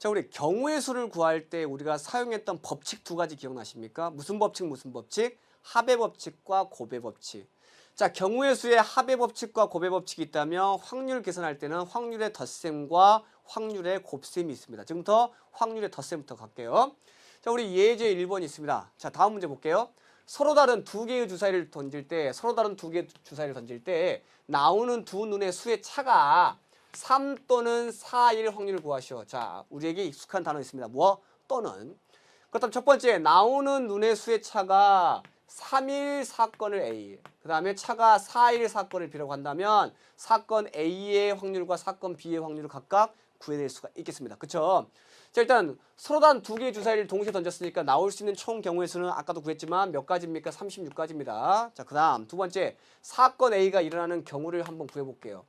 자, 우리 경우의 수를 구할 때 우리가 사용했던 법칙 두 가지 기억나십니까? 무슨 법칙, 무슨 법칙? 합의 법칙과 곱의 법칙. 자, 경우의 수에 합의 법칙과 곱의 법칙이 있다면 확률 계산할 때는 확률의 덧셈과 확률의 곱셈이 있습니다. 지금부터 확률의 덧셈부터 갈게요. 자, 우리 예제 1번 있습니다. 자, 다음 문제 볼게요. 서로 다른 두 개의 주사위를 던질 때 나오는 두 눈의 수의 차가 3 또는 4일 확률을 구하시오. 자, 우리에게 익숙한 단어 있습니다. 뭐? 또는. 그렇다면 첫 번째, 나오는 눈의 수의 차가 3일 사건을 A, 그 다음에 차가 4일 사건을 B라고 한다면 사건 A의 확률과 사건 B의 확률을 각각 구해낼 수가 있겠습니다. 그쵸? 자, 일단 서로 다른 두 개의 주사위를 동시에 던졌으니까 나올 수 있는 총 경우의 수는 아까도 구했지만 몇 가지입니까? 36가지입니다. 자, 그 다음 두 번째, 사건 A가 일어나는 경우를 한번 구해볼게요.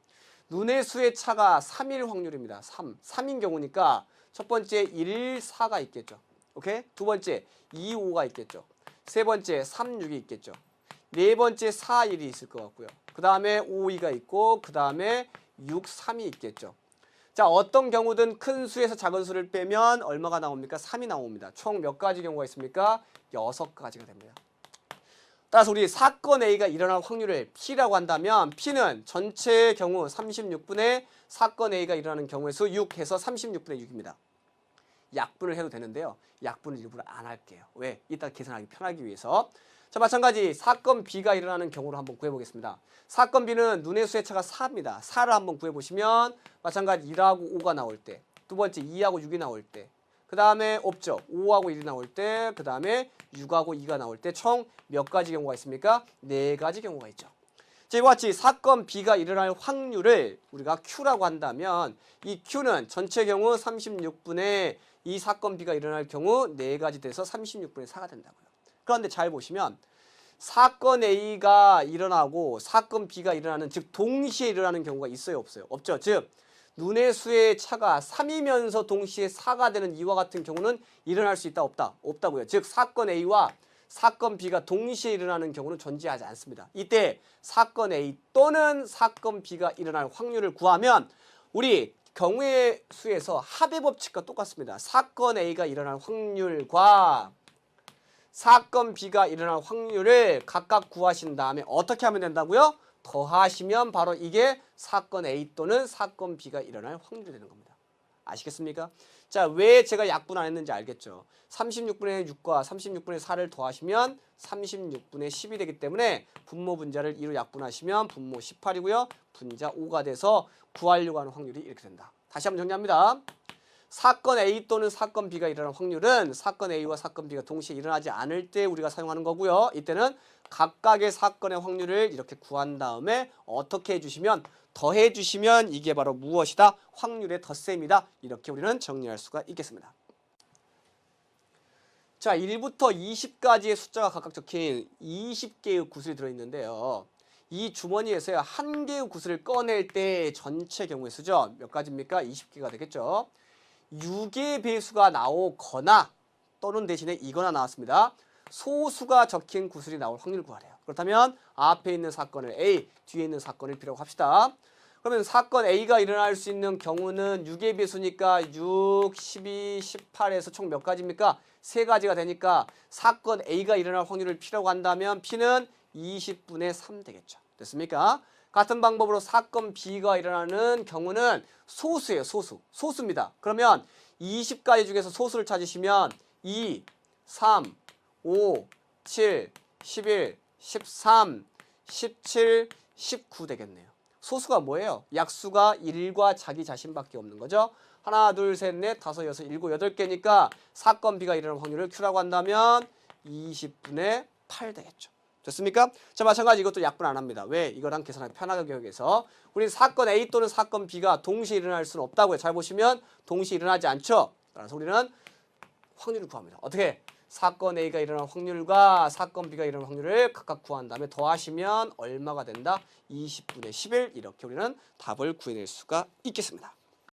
눈의 수의 차가 3일 확률입니다. 3인 경우니까 첫 번째 1, 4가 있겠죠. 오케이? 두 번째 2, 5가 있겠죠. 세 번째 3, 6이 있겠죠. 네 번째 4, 1이 있을 것 같고요. 그 다음에 5, 2가 있고 그 다음에 6, 3이 있겠죠. 자, 어떤 경우든 큰 수에서 작은 수를 빼면 얼마가 나옵니까? 3이 나옵니다. 총 몇 가지 경우가 있습니까? 6가지가 됩니다. 따라서 우리 사건 A가 일어날 확률을 P라고 한다면 P는 전체의 경우 36분의 사건 A가 일어나는 경우의 수 6 해서 36분의 6입니다. 약분을 해도 되는데요. 약분을 일부러 안 할게요. 왜? 이따 계산하기 편하기 위해서. 자, 마찬가지 사건 B가 일어나는 경우를 한번 구해보겠습니다. 사건 B는 눈의 수의 차가 4입니다. 4를 한번 구해보시면 마찬가지 1하고 5가 나올 때, 두 번째 2하고 6이 나올 때, 그 다음에 없죠. 5하고 1이 나올 때, 그 다음에 6하고 2가 나올 때 총 몇 가지 경우가 있습니까? 4가지 경우가 있죠. 자, 이와 같이 사건 B가 일어날 확률을 우리가 Q라고 한다면 이 Q는 전체 경우 36분의 이 사건 B가 일어날 경우 4가지 돼서 36분의 4가 된다고요. 그런데 잘 보시면 사건 A가 일어나고 사건 B가 일어나는, 즉 동시에 일어나는 경우가 있어요, 없어요? 없죠. 즉 눈의 수의 차가 3이면서 동시에 4가 되는 이와 같은 경우는 일어날 수 있다, 없다? 없다고요. 즉 사건 A와 사건 B가 동시에 일어나는 경우는 존재하지 않습니다. 이때 사건 A 또는 사건 B가 일어날 확률을 구하면 우리 경우의 수에서 합의 법칙과 똑같습니다. 사건 A가 일어날 확률과 사건 B가 일어날 확률을 각각 구하신 다음에 어떻게 하면 된다고요? 더하시면 바로 이게 사건 A 또는 사건 B가 일어날 확률이 되는 겁니다. 아시겠습니까? 자, 왜 제가 약분 안 했는지 알겠죠? 36분의 6과 36분의 4를 더하시면 36분의 10이 되기 때문에 분모 분자를 2로 약분하시면 분모 18이고요. 분자 5가 돼서 구하려고 하는 확률이 이렇게 된다. 다시 한번 정리합니다. 사건 A 또는 사건 B가 일어날 확률은 사건 A와 사건 B가 동시에 일어나지 않을 때 우리가 사용하는 거고요. 이때는 각각의 사건의 확률을 이렇게 구한 다음에 어떻게 해주시면, 더해주시면 이게 바로 무엇이다? 확률의 덧셈이다. 이렇게 우리는 정리할 수가 있겠습니다. 자, 1부터 20까지의 숫자가 각각 적힌 20개의 구슬이 들어있는데요. 이 주머니에서요, 한 개의 구슬을 꺼낼 때 전체 경우의 수죠. 몇 가지입니까? 20개가 되겠죠. 6의 배수가 나오거나 또는 대신에 이거나 나왔습니다. 소수가 적힌 구슬이 나올 확률을 구하래요. 그렇다면 앞에 있는 사건을 A, 뒤에 있는 사건을 B라고 합시다. 그러면 사건 A가 일어날 수 있는 경우는 6의 배수니까 6, 12, 18에서 총 몇 가지입니까? 3가지가 되니까 사건 A가 일어날 확률을 P라고 한다면 P는 20분의 3 되겠죠. 됐습니까? 같은 방법으로 사건 B가 일어나는 경우는 소수예요. 소수입니다. 그러면 20가지 중에서 소수를 찾으시면 2, 3, 5, 7, 11, 13, 17, 19 되겠네요. 소수가 뭐예요? 약수가 1과 자기 자신밖에 없는 거죠. 하나, 둘, 셋, 넷, 다섯, 여섯, 일곱, 8개니까 사건 B가 일어날 확률을 Q라고 한다면 20분의 8 되겠죠. 됐습니까? 자, 마찬가지 이것도 약분 안 합니다. 왜? 이거랑 계산하기 편하게 하기 위해서. 우리는 사건 A 또는 사건 B가 동시에 일어날 수는 없다고요. 잘 보시면 동시에 일어나지 않죠. 따라서 우리는 확률을 구합니다. 어떻게? 사건 A가 일어날 확률과 사건 B가 일어날 확률을 각각 구한 다음에 더하시면 얼마가 된다? 20분의 11 이렇게 우리는 답을 구해낼 수가 있겠습니다.